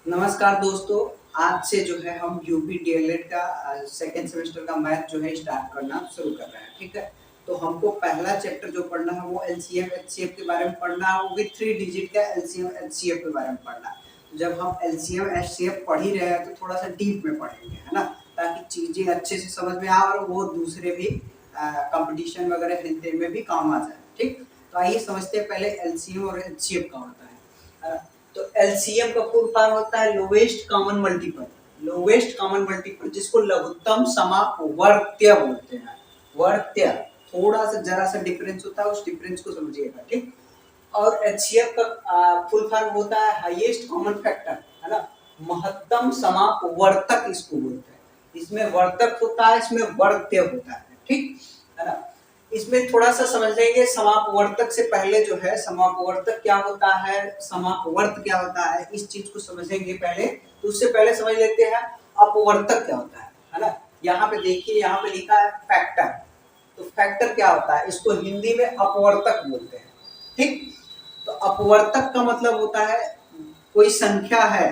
नमस्कार दोस्तों। आज से जो है हम यूपी डीएलएड का सेकेंड सेमेस्टर का मैथ जो है स्टार्ट करना शुरू कर रहे हैं। ठीक है, तो हमको पहला चैप्टर जो पढ़ना है वो एलसीएम एचसीएफ के बारे में पढ़ना है, वो भी 3 डिजिट का एलसीएम एचसीएफ के बारे में पढ़ना है। तो जब हम एलसीएम एचसीएफ पढ़ ही रहे हैं तो थोड़ा सा डीप में पढ़ेंगे, है ना, ताकि चीजें अच्छे से समझ में आ और वो दूसरे भी कंपटीशन वगैरह देने में भी काम आ जाए। ठीक, तो आइए समझते हैं पहले एलसीएम और एचसीएफ का होता है। तो एलसीएम का फुल फॉर्म होता है lowest common multiple. Lowest common multiple जिसको लघुत्तम समापवर्त्य बोलते हैं। वर्त्य थोड़ा सा जरा सा डिफरेंस होता है, उस डिफरेंस को समझिएगा। ठीक, और एचसीएफ का फुल फॉर्म होता है हाईएस्ट कॉमन फैक्टर, है ना, महत्तम समापवर्तक इसको बोलते हैं। इसमें वर्तक होता है, इसमें वर्त्य होता है। ठीक है ना, इसमें थोड़ा सा समझ लेंगे। समापवर्तक से पहले जो है समापवर्तक क्या होता है, समापवर्त क्या होता है, इस चीज को समझेंगे पहले। तो उससे पहले समझ लेते हैं अपवर्तक क्या होता है ना। यहाँ पे देखिए, यहाँ पे लिखा है फैक्टर। तो फैक्टर क्या होता है, इसको हिंदी में अपवर्तक बोलते हैं। ठीक, तो अपवर्तक का मतलब होता है कोई संख्या है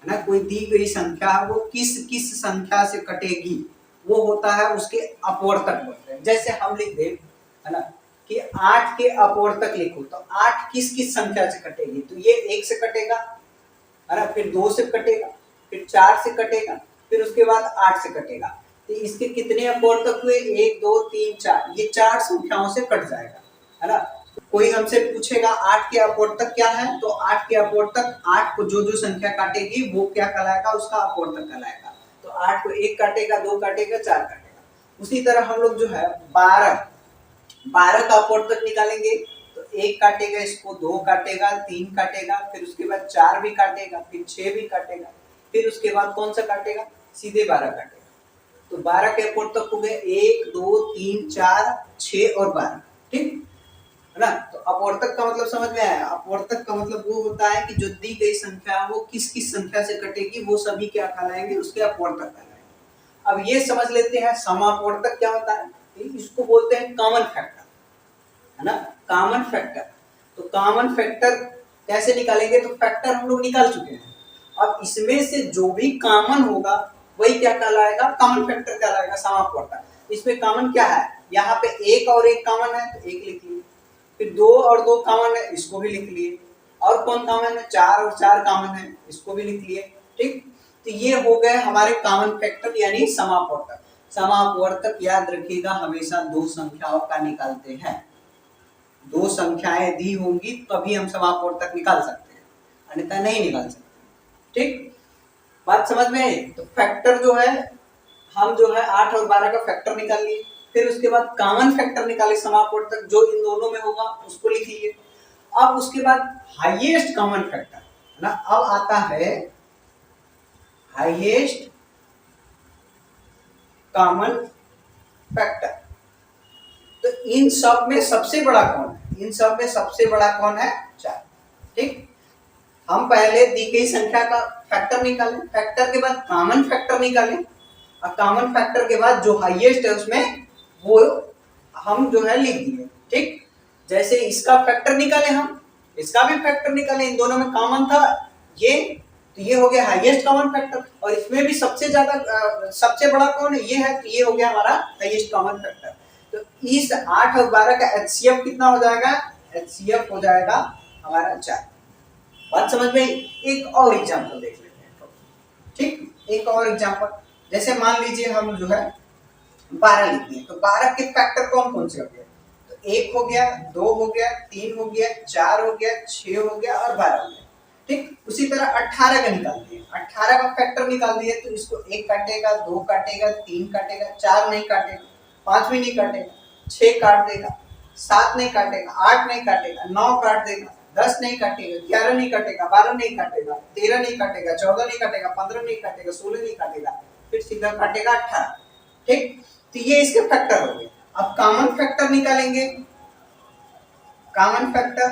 ना, कोई दी गई संख्या है, वो किस किस संख्या से कटेगी, वो होता है उसके अपवर्तक बोलते हैं। जैसे हम लिख दे, है ना, कि 8 के अपवर्तक लिखो, तो 8 किस किस संख्या से कटेगी, तो ये 1 से कटेगा, है ना, फिर 2 से कटेगा, फिर 4 से कटेगा, फिर उसके बाद 8 से कटेगा। तो इसके कितने अपवर्तक हुए, 1 2 3 4, ये 4 संख्याओं से कट जाएगा, है ना। कोई हमसे पूछेगा 8 के अपवर्तक क्या है, तो 8 के अपवर्तक, 8 को जो जो संख्या काटेगी वो क्या कहलाएगा, उसका अपवर्तक कहलाएगा। तो 8 को 1 काटेगा, 2 काटेगा, 4 काटेगा। उसी तरह हम लोग जो है 12 का अपवर्तक निकालेंगे, तो 1 काटेगा, इसको 2 काटेगा, 3 काटेगा, फिर उसके बाद 4 भी काटेगा, फिर 6 भी काटेगा, फिर उसके बाद कौन सा काटेगा, सीधे 12 काटेगा। तो 12 के अपवर्तक हो गए 1 2 3 4 6 और 12। ठीक है ना। तो अपवर्तक का मतलब समझ में आया। अपवर्तक का मतलब वो होता है कि जो दी गई संख्या वो किस किस संख्या से कटेगी, वो सभी क्या कहलाएंगे, उसके अपवर्तक कहलाएंगे। अब ये समझ लेते हैं समापवर्तक क्या होता है। इसको बोलते हैं कॉमन फैक्टर, है ना, कॉमन फैक्टर। तो कॉमन फैक्टर कैसे निकालेंगे, तो फैक्टर हम लोग निकाल चुके हैं। अब इसमें से जो भी कॉमन होगा वही क्या कहलाएगा, कॉमन फैक्टर कहलाएगा, समापवर्तक। इसमें कॉमन क्या है, यहाँ पे 1 और 1 कॉमन है तो 1 लिख लिए, फिर 2 और 2 कॉमन है, इसको भी लिख लिए, और कौन कॉमन है, 4 और 4 कॉमन है, इसको भी लिख लिए। ठीक, तो ये हो गए हमारे कॉमन फैक्टर यानी समापवर्तक। समापवर्तक याद रखिएगा हमेशा दो संख्याओं का निकालते हैं। दो संख्याएं दी होंगी तभी हम समापवर्तक निकाल सकते हैं, अन्यथा नहीं निकाल सकते। ठीक, बात समझ में आई। तो फैक्टर जो है, हम जो है 8 और 12 का फैक्टर निकाल लिए, फिर उसके बाद कॉमन फैक्टर निकाले समापवर्तक जो इन दोनों में होगा उसको लिख लिए। अब उसके बाद हाईएस्ट कॉमन फैक्टर, है ना, अब आता है हाईएस्ट कॉमन फैक्टर। तो इन सब में सबसे बड़ा कौन है, इन सब में सबसे बड़ा कौन है, 4। ठीक, हम पहले दी गई संख्या का फैक्टर निकालें, फैक्टर के बाद कॉमन फैक्टर निकालें, और कॉमन फैक्टर के बाद जो हाईएस्ट है उसमें वो हम जो है लिख दिए। ठीक, जैसे इसका फैक्टर निकाले, हम इसका भी फैक्टर निकाले, इन दोनों में कॉमन था ये, तो ये हो गया हाईएस्ट कॉमन फैक्टर। और इसमें भी सबसे ज्यादा सबसे बड़ा कौन है, ये है, तो ये हो गया हमारा हाईएस्ट कॉमन फैक्टर। तो इस 8 और 12 का एचसीएफ कितना हो जाएगा, एचसीएफ हो जाएगा हमारा 4। बात समझ में। एक और एग्जांपल देख लेते हैं। ठीक, एक और एग्जांपल, जैसे मान लीजिए हम जो है 12 लिख दिए, तो 12 के फैक्टर कौन कौन से हो गए, तो 1 हो गया, 2 हो गया, 3 हो गया, 4 हो गया, 6 हो गया और 12 हो गया। ठीक, उसी तरह 18 का निकाल दिए, 18 का फैक्टर निकाल दिए, तो इसको 1 काटेगा, 2 काटेगा, 3 काटेगा, 4 नहीं काटेगा, 5 भी नहीं काटेगा, 6 काट देगा, 7 नहीं काटेगा, 8 नहीं काटेगा, 9 काट देगा, 10 नहीं काटेगा, 11 नहीं काटेगा, 12 नहीं काटेगा, 13 नहीं काटेगा, 14 नहीं काटेगा, 15 नहीं काटेगा, 16 नहीं काटेगा, फिर सीधा काटेगा 18। ठीक, तो ये इसके फैक्टर हो गए। अब कॉमन फैक्टर निकालेंगे, कॉमन फैक्टर,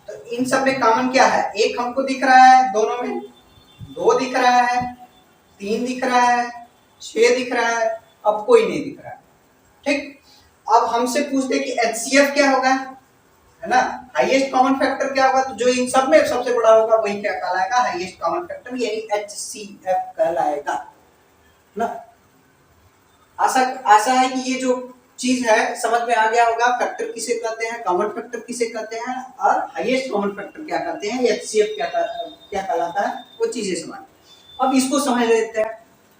तो इन सब में कॉमन क्या है, 1 हमको दिख रहा है दोनों में, 2 दिख रहा है, 3 दिख रहा है, 6 दिख रहा है, अब कोई नहीं दिख रहा है। ठीक, अब हमसे पूछते कि एचसीएफ क्या होगा, है ना। हाईएस्ट कॉमन फैक्टर क्या होगा, तो जो इन सब में सबसे बड़ा होगा वही क्या कहलाएगा, हाईएस्ट कॉमन फैक्टर यानी HCF कहलाएगा ना। आशा आशा है कि ये जो चीज है समझ में आ गया होगा। फैक्टर किसे कहते हैं, कॉमन फैक्टर किसे कहते हैं और हाईएस्ट कॉमन फैक्टर क्या कहते हैं, HCF क्या कहलाता है, वो चीजें समझ। अब इसको समझ लेते हैं,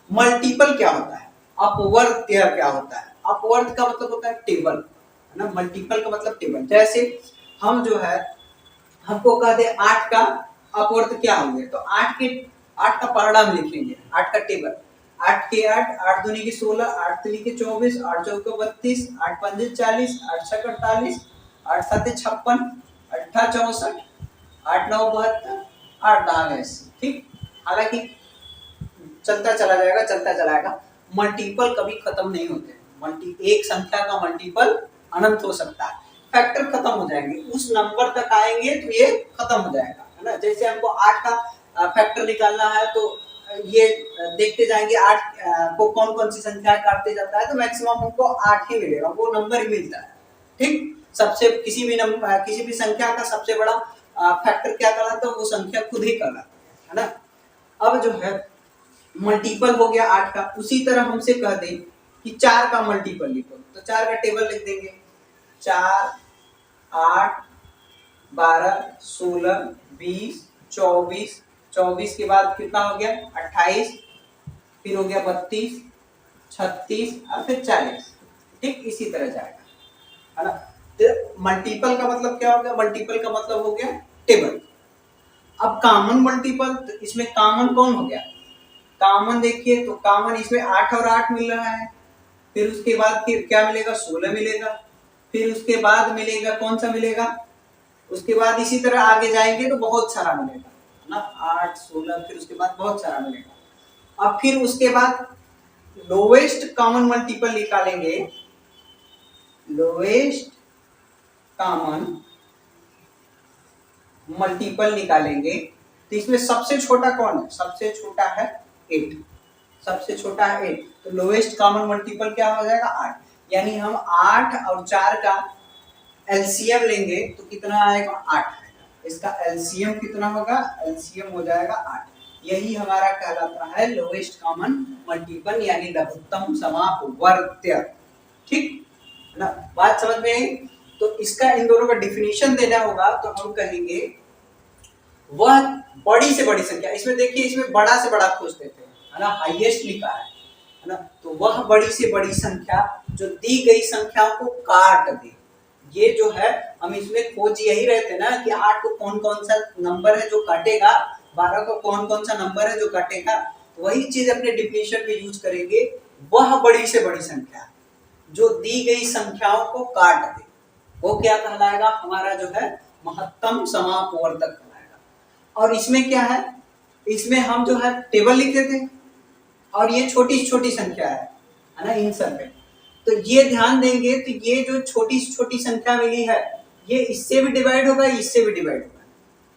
मल्टीपल क्या होता है, अपवर्त्य क्या होता है। अपवर्त का मतलब होता है टेबल, है ना। मल्टीपल का मतलब टेबल। जैसे हम जो है हमको कह दे 8 का अपवर्त क्या होंगे, तो 8 का परिणाम लिखेंगे, 8 का टेबल। 8 के 8, 8 दूनी के 16, 8 तीन के 24, 8 चौके 32, 8 पंजे 40, 8 छक 48, 8 साते 56, 8 64, 8 9 72, 8 10 80। ठीक, हालांकि चलता चला जाएगा, चलता चलाएगा। मल्टीपल कभी खत्म नहीं होते। एक संख्या का मल्टीपल अनंत हो सकता है। फैक्टर खत्म हो जाएंगे, उस नंबर तक आएंगे तो ये खत्म हो जाएगा, है ना। जैसे हमको 8 का फैक्टर निकालना है तो ये देखते जाएंगे 8 को कौन कौन सी संख्या काटते जाता है, तो मैक्सिमम हमको 8 ही मिलेगा, वो नंबर ही मिलता है। ठीक, सबसे किसी भी संख्या का सबसे बड़ा फैक्टर क्या कहलाता है, वो संख्या खुद ही कहलाता है ना। अब जो है मल्टीपल हो गया 8 का, उसी तरह हमसे कह दें कि 4 का मल्टीपल लिखो, तो 4 का टेबल लिख देंगे। 4 8 12 16 20 24, 24 के बाद कितना हो गया 28, फिर हो गया 32 36 और फिर 40। ठीक, इसी तरह जाएगा, है ना। तो मल्टीपल का मतलब क्या हो गया, मल्टीपल का मतलब हो गया टेबल। अब कॉमन मल्टीपल, तो इसमें कॉमन कौन हो गया, कॉमन देखिए तो कॉमन इसमें 8 और 8 मिल रहा है, फिर उसके बाद फिर क्या मिलेगा 16 मिलेगा, फिर उसके बाद मिलेगा कौन सा मिलेगा, उसके बाद इसी तरह आगे जाएंगे तो बहुत सारा मिलेगा, है ना। 8 16 फिर उसके बाद बहुत सारा मिलेगा। अब फिर उसके बाद लोवेस्ट कॉमन मल्टीपल निकालेंगे, लोवेस्ट कॉमन मल्टीपल निकालेंगे, तो इसमें सबसे छोटा कौन है, सबसे छोटा है 8, सबसे छोटा है 8, तो लोवेस्ट कॉमन मल्टीपल क्या हो जाएगा 8। यानी हम 8 और 4 का एलसीएम लेंगे तो कितना आएगा 8 आएगा। इसका एलसीएम कितना होगा, एलसीएम हो जाएगा 8। यही हमारा कहलाता है लोवेस्ट कॉमन मल्टीपल यानी लघुत्तम समापवर्त्य। ठीक है ना, बात समझ में आई। तो इसका इन दोनों का डिफिनीशन देना होगा तो हम कहेंगे वह बड़ी से बड़ी संख्या, इसमें देखिए इसमें बड़ा से बड़ा खोज देते हैं, है ना, हाईएस्ट लिखा है ना। तो वह बड़ी से बड़ी संख्या जो दी गई संख्याओं को काट दे, ये जो है हम इसमें खोज यही रहते ना कि 8 को कौन कौन सा नंबर है जो काटेगा, 12 को कौन कौन सा नंबर है जो काटेगा, तो वही चीज अपने डिफिनीशन में यूज करेंगे। वह बड़ी से बड़ी संख्या जो दी गई संख्याओं को काट दे, वो क्या कहलाएगा, हमारा जो है महत्तम समापवर्तक कहलाएगा। और इसमें क्या है, इसमें हम जो है टेबल लिखे थे और ये छोटी छोटी संख्या है ना इन सब में, तो ये ध्यान देंगे तो ये जो छोटी छोटी संख्या मिली है ये इससे भी डिवाइड होगा, इससे भी डिवाइड होगा,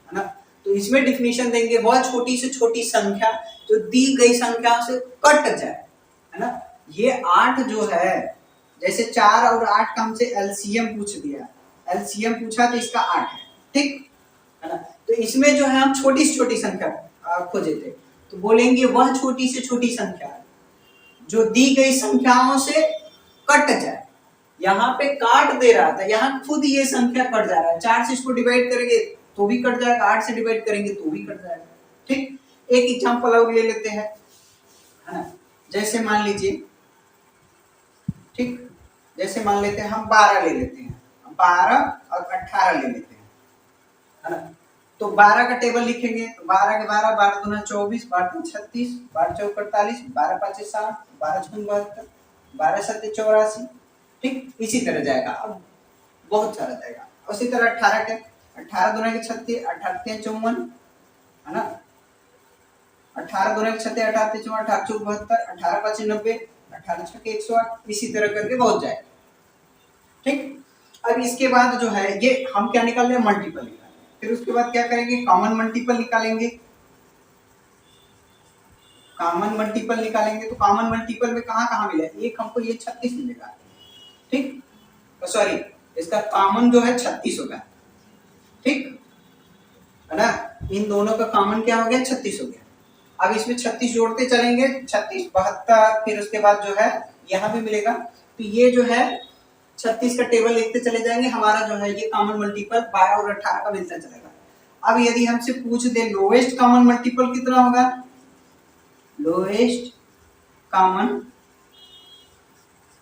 है ना। तो इसमें डिफिनीशन देंगे वह छोटी से छोटी संख्या जो दी गई संख्या से कट जाए, है ना। ये 8 जो है, जैसे 4 और 8 का हमसे एलसीएम पूछ दिया, एलसीएम पूछा तो इसका 8 है, ठीक है ना। तो इसमें जो है हम छोटी से छोटी संख्या खोजे थे, तो बोलेंगे वह छोटी से छोटी संख्या जो दी गई संख्याओं से कट जाए। यहाँ पे काट दे रहा था, यहाँ खुद ये संख्या कट जा रहा है। 4 से इसको डिवाइड करेंगे तो भी कट जाएगा, 8 से डिवाइड करेंगे तो भी कट जाएगा। ठीक, एक एग्जांपल और ले लेते हैं, है ना। जैसे मान लीजिए, ठीक, जैसे मान लेते हैं हम 12 ले लेते हैं, 12 और 18 ले लेते हैं, है ना। तो 12 का टेबल लिखेंगे तो 12 के 12, 12 दूना 24, 12 तीन 36, 12 चौक 48, 12 पाँच 60, 12 छून 72, 12 सत्ते 84। ठीक, इसी तरह जाएगा, अब बहुत सारा जाएगा। उसी तरह 18 के 18 दूना के 36, 18 तीन 54, है ना। 18 दूना के 36, 18 तीन 54, 18 चौक 72, 18 पाँच 90, 18 छक्के 108, इसी तरह करके बहुत जाएगा। ठीक, अब इसके बाद जो है ये हम क्या निकाल रहे हैं, मल्टीपल निकाल रहे हैं। फिर उसके बाद क्या करेंगे, कॉमन मल्टीपल निकालेंगे। कॉमन मल्टीपल निकालेंगे तो कॉमन मल्टीपल में कहाँ कहाँ मिला, एक हमको ये 36 मिलेगा, ठीक, तो सॉरी इसका कॉमन जो है 36 होगा, ठीक है ना। इन दोनों का कॉमन क्या हो गया, 36 हो गया। अब इसमें 36 जोड़ते चलेंगे, 36 72, फिर उसके बाद जो है यहाँ भी मिलेगा। तो ये जो है 36 का टेबल लिखते चले जाएंगे, हमारा जो है ये कॉमन मल्टीपल 12 और 18 का मिलता चलेगा। अब यदि हमसे पूछ दे लोएस्ट कॉमन मल्टीपल कितना होगा, लोएस्ट कॉमन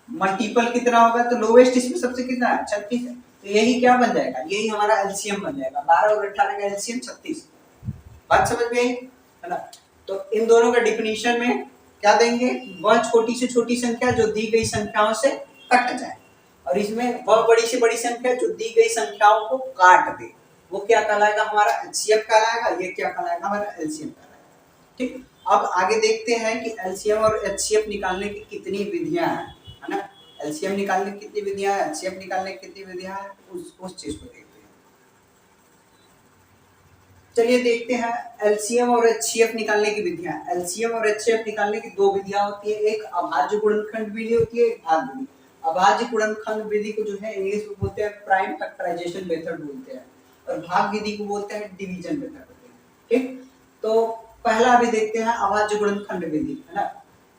मल्टीपल कितना होगा, तो लोएस्ट इसमें सबसे कितना है, 36 है। तो यही क्या बन जाएगा, यही हमारा एलसीएम बन जाएगा, 12 और 18 का एलसीएम 36। बात समझ में आई है ना। तो इन दोनों का डिफिनीशन में क्या देंगे, वह छोटी से छोटी संख्या जो दी गई संख्याओं से कट जाए, और इसमें वह बड़ी से बड़ी संख्या जो दी गई संख्याओं को काट दे, वो क्या कहलाएगा, हमारा एचसीएफ कहलाएगा। ये क्या कहलाएगा, हमारा एलसीएम कहलाएगा। ठीक, अब आगे देखते हैं कि एलसीएम और एचसीएफ निकालने की कितनी विधियां हैं, है ना। एलसीएम निकालने की कितनी विधियां हैं, एचसीएफ निकालने की कितनी विधियां हैं, उस चीज को देखते हैं। चलिए देखते हैं एलसीएम और एचसीएफ निकालने की विधियां। एलसीएम और एचसीएफ निकालने की दो विधियां होती है, एक अभाज्य गुणनखंड विधि होती है, एक भाग विधि। अभाज्य गुणनखंड विधि को जो है इंग्लिश में बोलते हैं प्राइम फैक्टराइजेशन मेथड बोलते हैं, और भाग विधि को बोलते हैं डिवीजन मेथड बोलते हैं। ठीक, तो पहला अभी देखते हैं अभाज्य गुणनखंड विधि, है ना।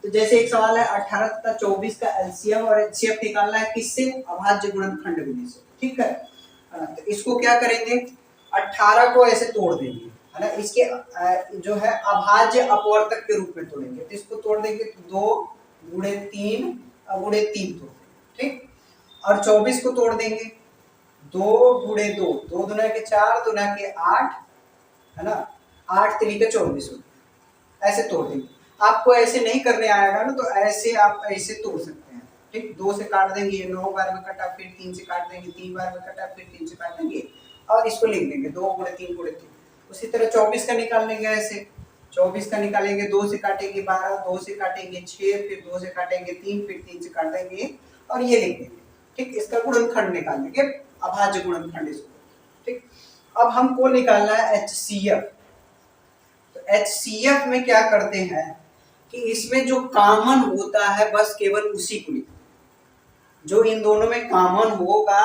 तो जैसे एक सवाल है 18 तथा 24 का एलसीएम और एचसीएफ निकालना है, किससे, अभाज्य गुणनखंड विधि से। ठीक है, तो इसको क्या करेंगे, 18 को ऐसे तोड़ देंगे, है ना। इसके जो है अभाज्य अपवर्तक के रूप में तोड़ेंगे, तो इसको तोड़ देंगे तो 2 गुणे 3 गुणे 3 तोड़ देंगे। ठीक, और 24 को तोड़ देंगे, 2 गुणे 2, 2 दुना के 4 दुना के 8, है ना, 8 3 के 24 होते हैं, ऐसे तोड़ देंगे। आपको ऐसे नहीं करने आएगा ना, तो ऐसे आप ऐसे तोड़ सकते हैं। ठीक, 2 से काट देंगे, ये 9 बार में कटा, फिर 3 से काट देंगे, 3 बार में कटा, फिर 3 से काट देंगे, और इसको लिख देंगे 2 गुणे 3 गुणे 3। उसी तरह 24 का निकाल लेंगे, ऐसे 24 का निकालेंगे, 2 से काटेंगे 12, 2 से काटेंगे 6, फिर 2 से काटेंगे 3, फिर 3 से काट देंगे, और ये लिख देंगे। ठीक, इसका गुणनखंड निकाल लेंगे, अभाज्य गुणनखंड इसको। ठीक, अब हमको निकालना है एचसीएफ। तो एचसीएफ में क्या करते हैं कि इसमें जो कॉमन होता है बस केवल उसी को लिखते हैं, जो इन दोनों में कॉमन होगा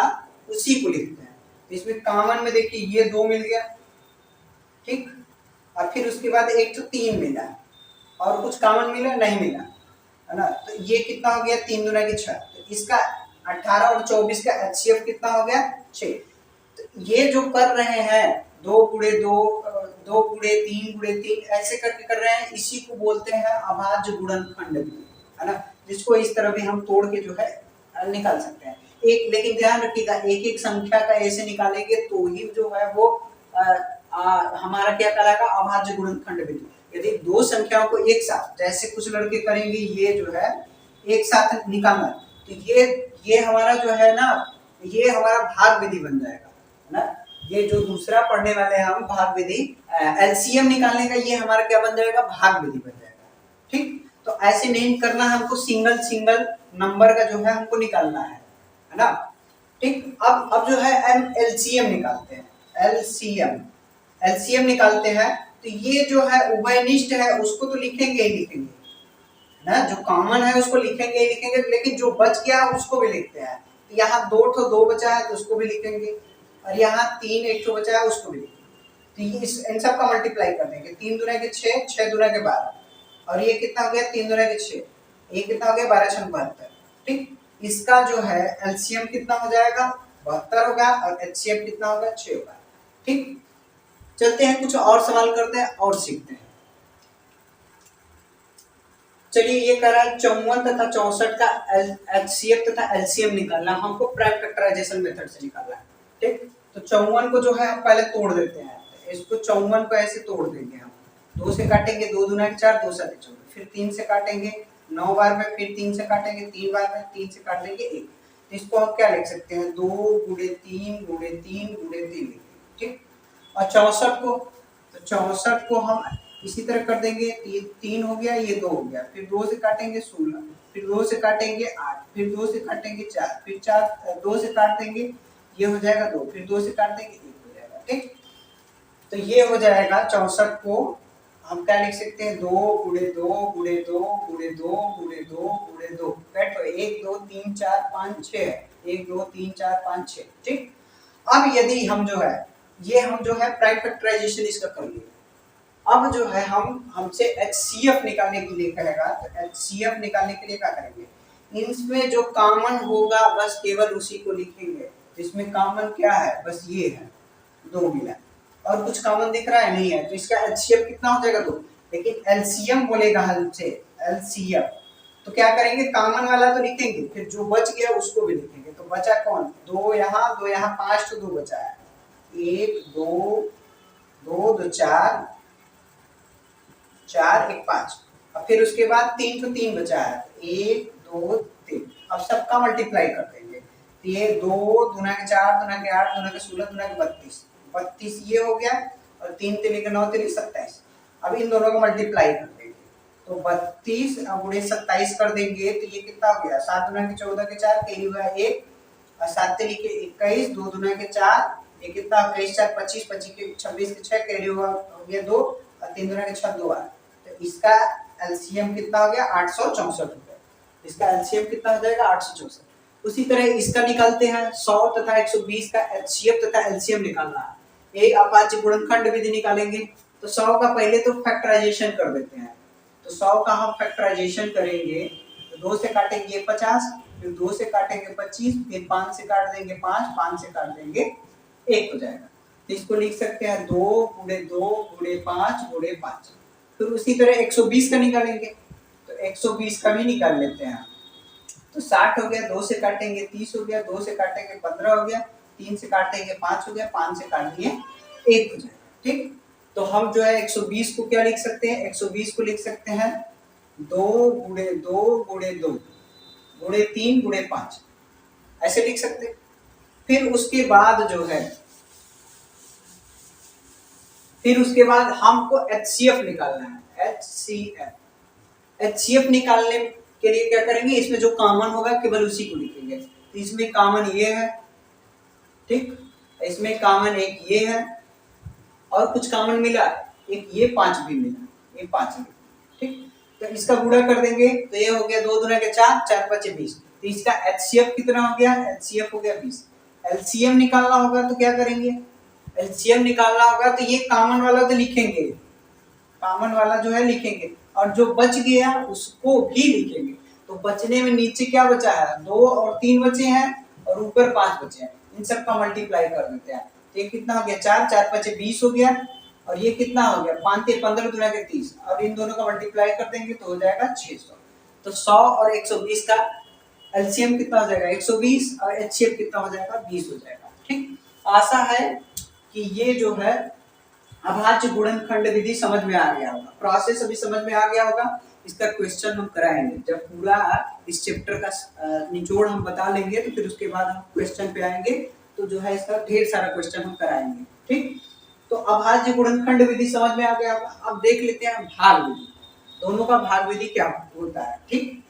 उसी को लिखते हैं। इसमें कॉमन में देखिए ये 2 मिल गया, ठीक, और फिर उसके बाद एक तो 3 मिला, और कुछ कॉमन मिला नहीं मिला, है ना। तो ये कितना हो गया, 3 दुना के 6। तो इसका 18 और 24 का एचसीएफ कितना हो गया, 6। तो ये जो कर रहे हैं 2 गुणे 2, 2 गुणे 3 गुणे 3 ऐसे करके कर रहे हैं, इसी को बोलते हैं अभाज्य गुणनखंड विधि, है ना। जिसको इस तरह भी हम तोड़ के जो है निकाल सकते हैं। एक लेकिन ध्यान रखिएगा, एक एक संख्या का ऐसे निकालेंगे तो ही जो है वो हमारा क्या कहलाएगा, अभाज्य गुणनखंड विधि। यदि दो संख्याओं को एक साथ, जैसे कुछ लड़के करेंगे ये जो है एक साथ निकालना, तो ये हमारा जो है ना, ये हमारा भाग विधि बन जाएगा, है ना। ये जो दूसरा पढ़ने वाले हैं हम भाग विधि, एलसीएम निकालने का, ये हमारा क्या बन जाएगा, भाग विधि बन जाएगा। ठीक, तो ऐसे नहीं करना, हमको सिंगल सिंगल नंबर का जो है हमको निकालना है ना। ठीक, अब जो है हम एलसीएम निकालते हैं। एलसीएम निकालते हैं, तो ये जो है उभयनिष्ठ है उसको तो लिखेंगे ही लिखेंगे ना, जो कॉमन है उसको लिखेंगे ही लिखेंगे, लेकिन जो बच गया उसको भी लिखते हैं। यहाँ 2 बचा है तो उसको भी लिखेंगे, और यहाँ 3 एक तो बचा है उसको भी लिखेंगे। तो ये इन सब का मल्टीप्लाई कर देंगे, 3 दुना के 6, 6 दुना के 12, और ये कितना हो गया, 3 दुना के 6, ये कितना हो गया, 12 6 72। ठीक, इसका जो है एलसीएम कितना हो जाएगा, 72 होगा, और एचसीएफ कितना होगा, 6 होगा। ठीक, चलते हैं कुछ और सवाल करते हैं और सीखते हैं। चलिए, ये कह रहा है 54 तथा 64 का एचसीएफ तथा एलसीएम निकालना, हमको प्राइम फैक्टराइजेशन मेथड से निकालना है। ठीक, तो 54 को जो है हम पहले तोड़ देते हैं, इसको 54 को ऐसे तोड़ देंगे हम, 2 से काटेंगे, 2 दुना के 4, 2 7 14, फिर 3 से काटेंगे 9 बार में, फिर 3 से काटेंगे 3 बार में, 3 से काट देंगे 1। तो इसको हम क्या लिख सकते हैं, 2 गुणे 3 गुणे 3 गुणे 3। ठीक, और 64 को, तो 64 को हम इसी तरह कर देंगे, ये 3 हो गया, ये 2 हो गया, फिर 2 से काटेंगे 16, फिर 2 से काटेंगे 8, फिर 2 से काटेंगे 4, फिर 2 से काट देंगे, ये हो जाएगा 2, फिर 2 से काट देंगे 1 हो जाएगा। ठीक, तो ये हो जाएगा 64 को हम क्या लिख सकते हैं, 2 गुणे 2 गुणे 2 गुणे 2 गुणे 2 गुणे 2, कट 1 2 3 4 5 6, 1 2 3 4 5 6। ठीक, अब यदि हम जो है ये हम जो है प्राइम फैक्टराइजेशन इसका कर लिए। अब जो है हमसे HCF निकालने के लिए कहेगा, तो HCF निकालने के लिए क्या करेंगे, इसमें जो कॉमन होगा बस केवल उसी को लिखेंगे। इसमें कॉमन क्या है, बस ये है 2 मिला, और कुछ कॉमन दिख रहा है नहीं है, तो इसका HCF कितना हो जाएगा 2। लेकिन LCM बोलेगा हमसे, LCM तो क्या करेंगे, कॉमन वाला तो लिखेंगे, फिर जो बच गया उसको भी लिखेंगे। तो बचा कौन, 2 यहाँ 2 यहाँ, 5 तो 2 बचा है, 1 2 2 2 4 4 1 5। अब फिर उसके बाद 3 तो 3 बचा है, 1 2 3। अब सबका मल्टीप्लाई कर देंगे, तो ये 2 दूना के 4 दूना के 8 दूना के 16 दूना के 32, 32 ये हो गया, और 3 3 के 9 3 27। अब इन दोनों को मल्टीप्लाई कर देंगे, तो 32 अब गुणे 27 कर देंगे, तो ये कितना हो गया, 7 दूना के 14 के 4 कैरी हुआ 1, और 7 3 के 21, 2 दूना के 4, ये कितना 21 4 25, 25 के 26 के 6 कैरी हुआ हो गया 2, और 3 दूना के 6 2 आ। इसका एलसीएम कितना हो गया 864 रुपए। इसका एलसीएम कितना हो जाएगा 864। उसी तरह इसका निकालते हैं 100 तथा 120 का एचसीएफ तथा एलसीएम निकालना है। एक अपाचे गुणनखंड विधि निकालेंगे, तो 100 का पहले तो फैक्टराइजेशन कर देते हैं। तो 100 का हम फैक्टराइजेशन करेंगे, तो 2 से काटेंगे 50, फिर 2 से काटेंगे 25, फिर 5 से काट देंगे 5, 5 से काट देंगे 1 हो जाएगा। तो इसको लिख सकते हैं 2 गुणे 2 गुणे 5 गुणे 5। फिर उसी तरह 120 का निकालेंगे, तो 120 का भी निकाल लेते हैं। तो 60 हो गया, 2 से काटेंगे 30 हो गया, 2 से काटेंगे 15 हो गया, 3 से काटेंगे 5 हो गया, 5 से काट दिए 1 हो जाएगा। ठीक, तो हम जो है 120 को क्या लिख सकते हैं, 120 को लिख सकते हैं 2 गुणे 2 गुणे 2 गुणे 3 गुणे 5, ऐसे लिख सकते हैं। फिर उसके बाद जो है, फिर उसके बाद हमको HCF निकालना है, HCF निकालने के लिए क्या करेंगे, इसमें जो कॉमन होगा केवल उसी को लिखेंगे। तो इसमें कॉमन ये है, ठीक, इसमें कॉमन एक ये है, और कुछ कॉमन मिला एक ये 5 भी मिला, ये 5 भी, ठीक। तो इसका गुणा कर देंगे, तो ये हो गया 2 दूना के 4, 4 5 20। तो इसका HCF कितना हो गया, HCF हो गया 20। LCM निकालना होगा तो क्या करेंगे, LCM निकालना होगा तो ये कॉमन वाला तो लिखेंगे, कॉमन वाला जो है लिखेंगे, और जो बच गया उसको भी लिखेंगे। तो बचने में नीचे क्या बचा है, 2 और 3 बचे हैं, और ऊपर 5 बचे हैं, इन सब का मल्टीप्लाई कर देते हैं। तो ये कितना हो गया 4 4 5 20 हो गया, और ये कितना हो गया 5 3 15 दूना के 30, और इन दोनों का मल्टीप्लाई कर देंगे तो हो जाएगा 600। तो 100 और 120 का एलसीएम कितना हो जाएगा 120, और एचसीएफ कितना हो जाएगा 20 हो जाएगा। ठीक, आशा है कि ये जो है अभाज्य गुणनखंड विधि समझ में आ गया होगा, प्रोसेस अभी समझ में आ गया होगा। इसका क्वेश्चन हम कराएंगे जब पूरा इस चैप्टर का निचोड़ हम बता लेंगे, तो फिर उसके बाद हम क्वेश्चन पे आएंगे, तो जो है इसका ढेर सारा क्वेश्चन हम कराएंगे। ठीक, तो अभाज्य गुणनखंड विधि समझ में आ गया होगा। अब देख लेते हैं भाग विधि, दोनों का भाग विधि क्या होता है। ठीक,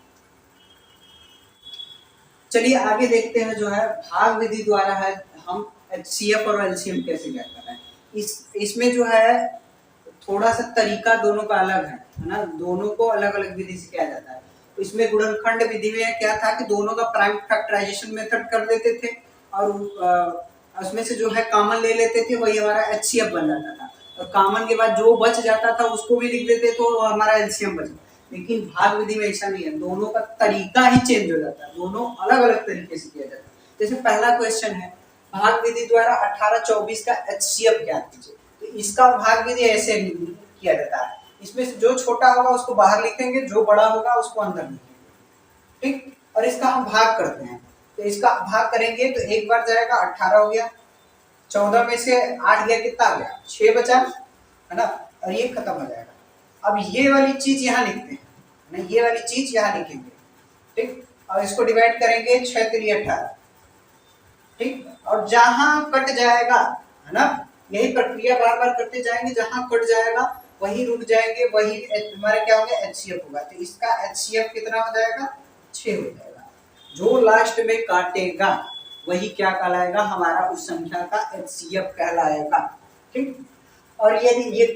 चलिए आगे देखते हैं जो है भाग विधि द्वारा है हम HCF और LCM कैसे क्या कर रहे हैं। इसमें जो है थोड़ा सा तरीका दोनों का अलग है ना, दोनों को अलग अलग विधि से किया जाता है। तो इसमें गुणनखंड विधि में क्या था कि दोनों का प्राइम फैक्टराइजेशन मेथड कर देते थे, और उसमें से जो है कॉमन ले लेते थे, वही हमारा HCF बन जाता था, और कॉमन के बाद जो बच जाता था उसको भी लिख देते तो हमारा LCM बच जाता। लेकिन भाग विधि में ऐसा नहीं है, दोनों का तरीका ही चेंज हो जाता है, दोनों अलग अलग तरीके से किया जाता है। जैसे पहला क्वेश्चन है, भाग विधि द्वारा 1824 का HCF ज्ञात कीजिए। तो इसका भाग विधि ऐसे किया जाता है, इसमें से जो छोटा होगा उसको बाहर लिखेंगे, जो बड़ा होगा उसको अंदर लिखेंगे। ठीक, और इसका हम भाग करते हैं, तो इसका भाग करेंगे तो एक बार जाएगा 18 हो गया, 14 में से 8 गया, कितना आ गया 6 बचा है ना, और ये खत्म हो जाएगा। अब ये वाली चीज यहाँ लिखते हैं ना, ये वाली चीज यहाँ लिखेंगे। ठीक, और इसको डिवाइड करेंगे 6 3 18। ठीक, और जहां कट जाएगा है ना, यही प्रक्रिया बार बार करते जाएंगे, जहां कट जाएगा वही रुक जाएंगे, वही हमारा क्या होगा HCF होगा। तो इसका HCF कितना हो जाएगा 6 हो जाएगा। जो लास्ट में काटेगा वही क्या कहलाएगा, हमारा उस संख्या का HCF कहलाएगा। ठीक, और यदि ये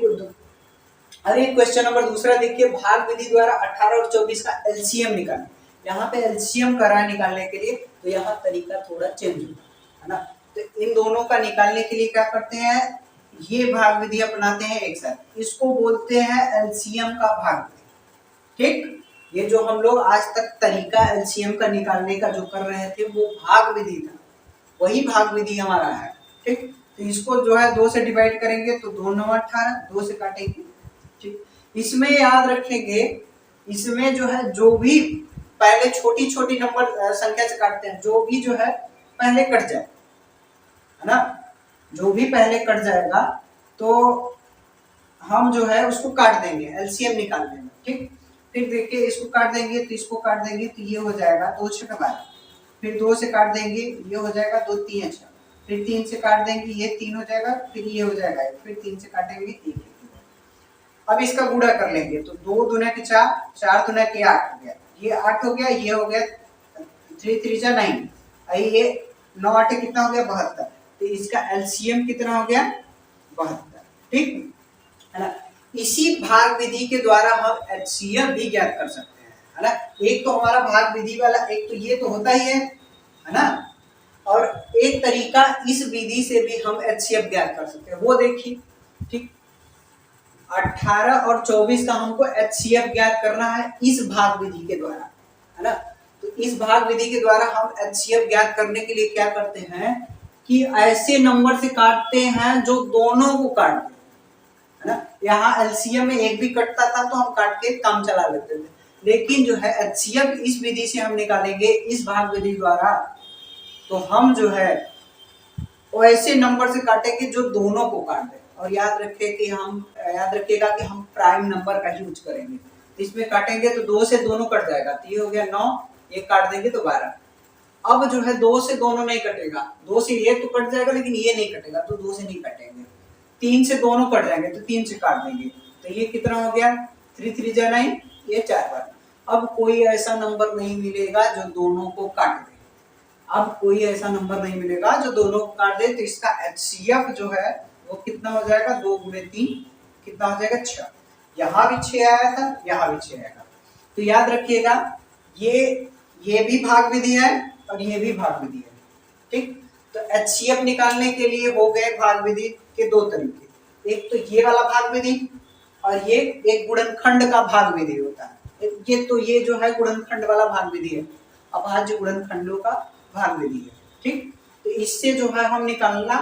अरे क्वेश्चन नंबर दूसरा देखिए, भाग विधि द्वारा 18 और 24 का LCM निकालना। यहाँ पे LCM करा निकालने के लिए तो यहाँ तरीका थोड़ा चेंज होगा है ना। तो इन दोनों का निकालने के लिए क्या करते हैं, ये भाग विधि अपनाते हैं एक साथ, इसको बोलते हैं एलसीएम का भाग विधि। ठीक, ये जो हम लोग आज तक तरीका एलसीएम का निकालने का जो कर रहे थे वो भाग विधि था, वही भाग विधि हमारा है। ठीक, तो इसको जो है 2 से डिवाइड करेंगे तो 2 9 18, 2 से काटेंगे। ठीक, इसमें याद रखेंगे, इसमें जो है जो भी पहले छोटी छोटी नंबर संख्या से काटते हैं, जो भी जो है पहले कट जाए, है ना, जो भी पहले कट जाएगा तो हम जो है उसको काट देंगे एलसीएम निकालने में। ठीक, फिर देखिए इसको काट देंगे तो इसको काट देंगे तो ये हो जाएगा 2 6 12, फिर 2 से काट देंगे ये हो जाएगा 2 3 6, फिर 3 से काट देंगे ये 3 हो जाएगा, फिर ये हो जाएगा, फिर 3 से काटेंगे 1 1। अब इसका गुणा कर लेंगे तो 2 दूना के 4, 4 दूना के 8 हो गया, ये 8 हो गया, ये हो गया 3 3 9, ये 9 8 कितना हो गया 72, तो इसका एलसीएम कितना हो गया 72। ठीक है ना, इसी भाग विधि के द्वारा हम एचसीएफ भी ज्ञात कर सकते हैं, है ना। एक तो हमारा भाग विधि वाला, एक तो ये तो होता ही है ना, और एक तरीका इस विधि से भी हम एचसीएफ ज्ञात कर सकते हैं, वो देखिए। ठीक, 18 और 24 का हमको एचसीएफ ज्ञात करना है इस भाग विधि के द्वारा, है ना। तो इस भाग विधि के द्वारा हम एचसीएफ ज्ञात करने के लिए क्या करते हैं कि ऐसे नंबर से काटते हैं जो दोनों को काट दे, है ना। यहाँ एलसीएम में एक भी कटता था तो हम काट के काम चला लेते थे, लेकिन जो है एचसीएफ इस विधि से हम निकालेंगे इस भाग विधि द्वारा, तो हम जो है वो ऐसे नंबर से काटेंगे जो दोनों को काट दे। और याद रखिएगा कि हम प्राइम नंबर का यूज करेंगे, तो इसमें काटेंगे तो 2 से दोनों कट जाएगा, तो ये हो गया 9, ये काट देंगे तो 12। अब जो है 2 से दोनों नहीं कटेगा, 2 से ये तो कट जाएगा लेकिन ये नहीं कटेगा, तो 2 से नहीं कटेंगे। 3 से दोनों कट जाएंगे तो 3 से काट देंगे, तो ये कितना हो गया 3 3 जा 9, ये 4 बार। अब कोई ऐसा नंबर नहीं मिलेगा जो दोनों को काट दे, अब कोई ऐसा नंबर नहीं मिलेगा जो दोनों को काट दे, तो इसका एचसीएफ जो है वो कितना हो जाएगा 2 × 3 कितना हो जाएगा 6। यहाँ भी 6 आया था, यहाँ भी 6 आएगा, तो याद रखिएगा ये भी भाग विधि है और ये भी भाग विधि है। ठीक, तो एचसीएफ निकालने के लिए हो गए भाग विधि के 2 तरीके, एक तो ये वाला भाग विधि और ये एक गुणनखंड का भाग विधि होता है। ये जो है गुणनखंड वाला भाग विधि है, अभाज्य गुणनखंडों का भाग विधि है। ठीक, तो इससे जो है हम निकालना,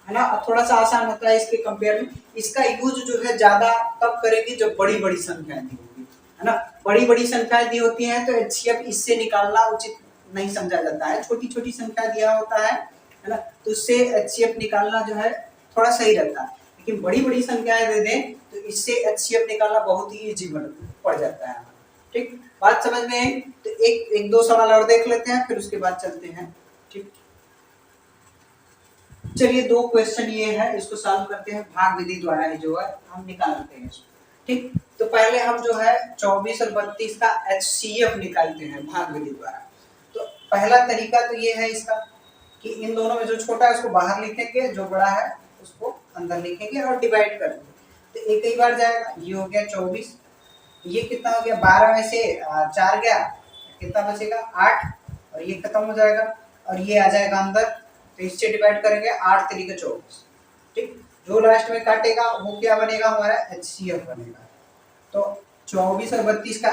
है ना, थोड़ा सा आसान होता है इसके कंपेयर में। इसका यूज जो है ज्यादा तब करेंगे जब बड़ी बड़ी संख्याएं दी होगी, है ना। बड़ी बड़ी संख्याएं दी होती हैं तो एचसीएफ इससे निकालना उचित नहीं समझा जाता है, छोटी छोटी संख्या दिया होता है ना, तो उससे एचसीएफ निकालना जो है थोड़ा सही रहता है, लेकिन बड़ी बड़ी संख्याएं दे दें तो इससे एचसीएफ निकालना बहुत ही इजी पड़ जाता है। ठीक, बात समझ में आई? तो एक दो सवाल और देख लेते हैं, फिर उसके बाद चलते हैं। ठीक, चलिए 2 क्वेश्चन ये है, इसको सॉल्व करते हैं भाग विधि द्वारा ही जो है हम निकालते हैं इसको। ठीक, तो पहले हम जो है 24 और 32 का एचसीएफ निकालते हैं भाग विधि द्वारा। तो पहला तरीका तो ये है इसका कि इन दोनों में जो छोटा है उसको बाहर लिखेंगे, जो बड़ा है उसको अंदर लिखेंगे और डिवाइड कर देंगे, तो एक ही बार जाएगा। ये हो गया 24, ये कितना हो गया 12 में से 4 गया, कितना बचेगा 8, और ये खत्म हो जाएगा और ये आ जाएगा अंदर, तो इससे डिवाइड करेंगे 8 × 3 = 24। ठीक, जो लास्ट में काटेगा वो क्या बनेगा हमारा एचसीएफ बनेगा। तो 24 और 32 का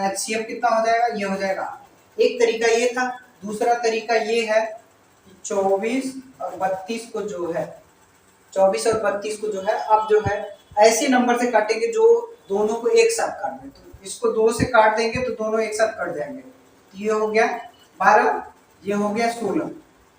एचसीएफ कितना हो जाएगा, ये हो जाएगा। एक तरीका ये था, दूसरा तरीका ये है कि 24 और 32 को जो है 24 और 32 को जो है अब जो है ऐसे नंबर से काटेंगे जो दोनों को एक साथ काट दें, तो इसको 2 से काट देंगे तो दोनों एक साथ कट जाएंगे, तो ये हो गया 12, ये हो गया 16,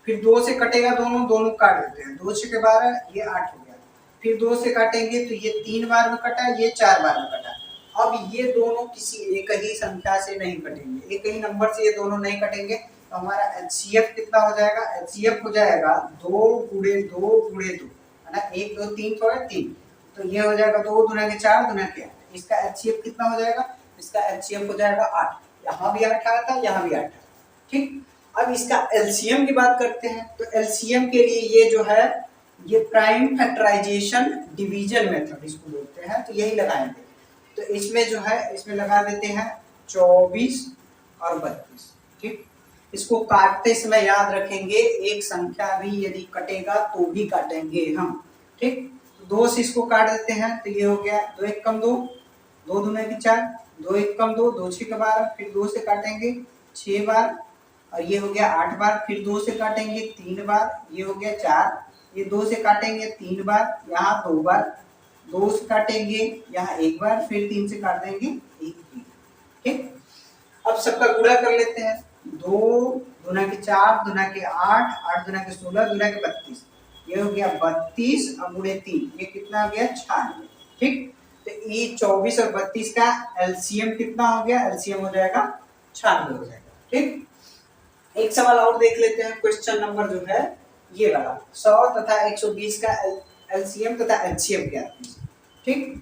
फिर 2 से कटेगा दोनों काट देते हैं, 2 × 12, ये 8 हो गया, फिर 2 से काटेंगे तो ये 3 बार में कटा, ये 4 बार में कटा। अब ये दोनों किसी एक ही संख्या से नहीं कटेंगे, एक ही नंबर से ये दोनों नहीं कटेंगे, तो हमारा एचसीएफ कितना हो जाएगा, एचसीएफ हो जाएगा 2 × 2 × 2, है ना, 1 2 3 थोड़ा 3, तो ये हो जाएगा 2 दूना के 4 दूना के 8। इसका एचसीएफ कितना हो जाएगा, इसका एचसीएफ हो जाएगा 8, यहाँ भी 8 आया था, यहाँ भी 8 है। ठीक, अब इसका एलसीएम की बात करते हैं, तो एलसीएम के लिए ये जो है ये प्राइम फैक्टराइजेशन डिवीजन मेथड इसको बोलते हैं, तो यही लगाएंगे। तो इसमें जो है इसमें लगा देते हैं 24 और 32। ठीक, इसको काटते समय याद रखेंगे एक संख्या भी यदि कटेगा तो भी काटेंगे हम, ठीक। तो 2 से इसको काट देते हैं तो ये हो गया 2 एक कम 2, 2 दूना की 4, 2 एक कम 2, 2 6 12, फिर 2 से काटेंगे 6 बार और ये हो गया 8 बार, फिर 2 से काटेंगे 3 बार, ये हो गया 4, ये 2 से काटेंगे 3 बार, यहाँ 2 बार, 2 से काटेंगे यहाँ 1 बार, फिर 3 से काट देंगे 1 बार, ठीक। अब सबका गुणा कर लेते हैं, 2 दूना के 4, दूना के 8, 8 दूना के 16, दूना के 32, ये हो गया 32 और गुणे 3, ये कितना हो गया 96, ठीक। तो ये 24 और 32 का एलसीएम कितना हो गया, एलसीएम हो जाएगा 96 हो जाएगा, ठीक। एक सवाल और देख लेते हैं, क्वेश्चन नंबर जो है ये वाला 100 तथा 120 का एलसीएम तथा एचसीएफ ज्ञात कीजिए, ठीक।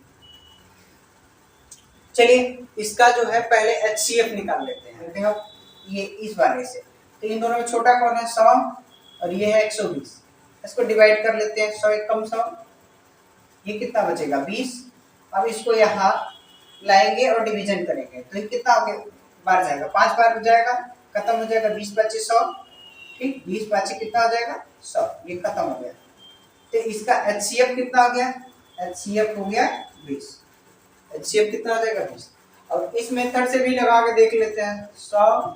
चलिए इसका जो है पहले एचसीएफ निकाल लेते हैं, देखो ये इस वाले से, तो इन दोनों में छोटा कौन है 100 और ये है 120, इसको डिवाइड कर लेते हैं, 100 एक कम 100, ये कितना बचेगा 20। अब इसको यहाँ लाएंगे और डिवीजन करेंगे तो ये कितना हो गया बार जाएगा, 5 बार हो जाएगा, खत्म हो जाएगा, 20 बचे 100, ठीक, 20 बचे कितना हो जाएगा 100, ये खत्म हो गया। तो इसका एचसीएफ कितना हो गया, एचसीएफ हो गया 20, एचसीएफ कितना हो जाएगा 20। और इस मेथड से भी लगा के देख लेते हैं, 100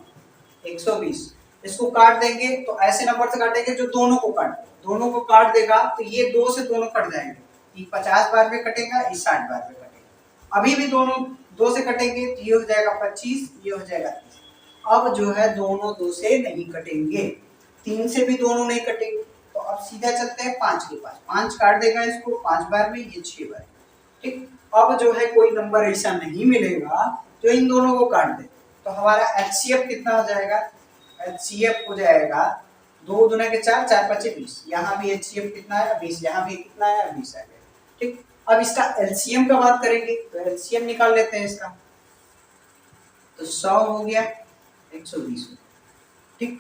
120, इसको काट देंगे तो ऐसे नंबर से काटेंगे जो दोनों को काट देगा, तो ये 2 से दोनों कट जाएंगे, ये 50 बार में कटेगा, ये 60 बार में कटेगा। अभी भी दोनों 2 से कटेंगे तो ये हो जाएगा 25, ये हो जाएगा 30। अब जो है दोनों 2 से नहीं कटेंगे, 3 से भी दोनों नहीं कटेंगे, तो अब सीधा चलते हैं 5 के पास, 5 काट देगा इसको 5 बार में, ये 6 बार, ठीक। अब जो है कोई नंबर ऐसा नहीं मिलेगा जो इन दोनों को काट दे, तो हमारा एचसीएफ कितना हो जाएगा, एचसीएफ हो जाएगा 2 दूना के 4, 4 5 20, यहाँ भी एचसीएफ कितना है 20, यहाँ भी कितना है 20 आ गया, ठीक। अब इसका एलसीएम का बात करेंगे तो एलसीएम निकाल लेते हैं इसका, तो 100 हो गया 120, ठीक।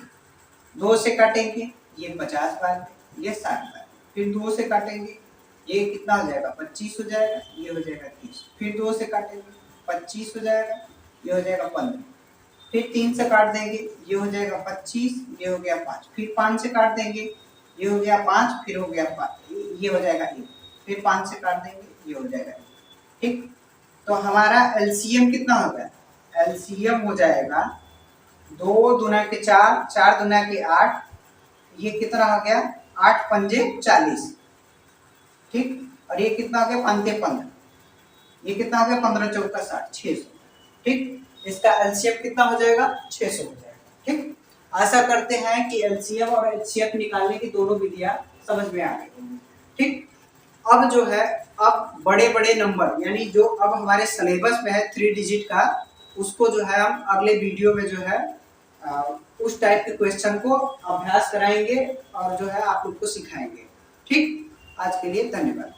2 से काटेंगे ये 50 बार, ये 60 बार, फिर 2 से काटेंगे ये कितना हो जाएगा 25 हो जाएगा, ये हो जाएगा 30, फिर 2 से काटेंगे 25 हो जाएगा, ये हो जाएगा 15, फिर 3 से काट देंगे ये हो जाएगा 25, ये हो गया 5, फिर 5 से काट देंगे ये हो गया 5, फिर हो गया 5, ये हो जाएगा 1, फिर 5 से काट देंगे ये हो जाएगा 1, ठीक। तो हमारा एलसीएम कितना होगा, एलसीएम हो जाएगा 2 दूना के 4, 4 दूना के 8, ये कितना हो गया 8 पंजे 40, ठीक। और ये कितना हो गया 5 15, ये कितना हो गया 15 चौका 60, 600, ठीक। इसका एलसीएम कितना हो जाएगा 600 हो जाएगा, ठीक। आशा करते हैं कि एलसीएम और एचसीएफ निकालने की दोनों विधियां समझ में आ गई होंगी, ठीक। अब जो है अब बड़े नंबर यानी जो अब हमारे सिलेबस में है 3 डिजिट का, उसको जो है हम अगले वीडियो में जो है उस टाइप के क्वेश्चन को अभ्यास कराएंगे और जो है आप लोग को सिखाएंगे, ठीक। आज के लिए धन्यवाद।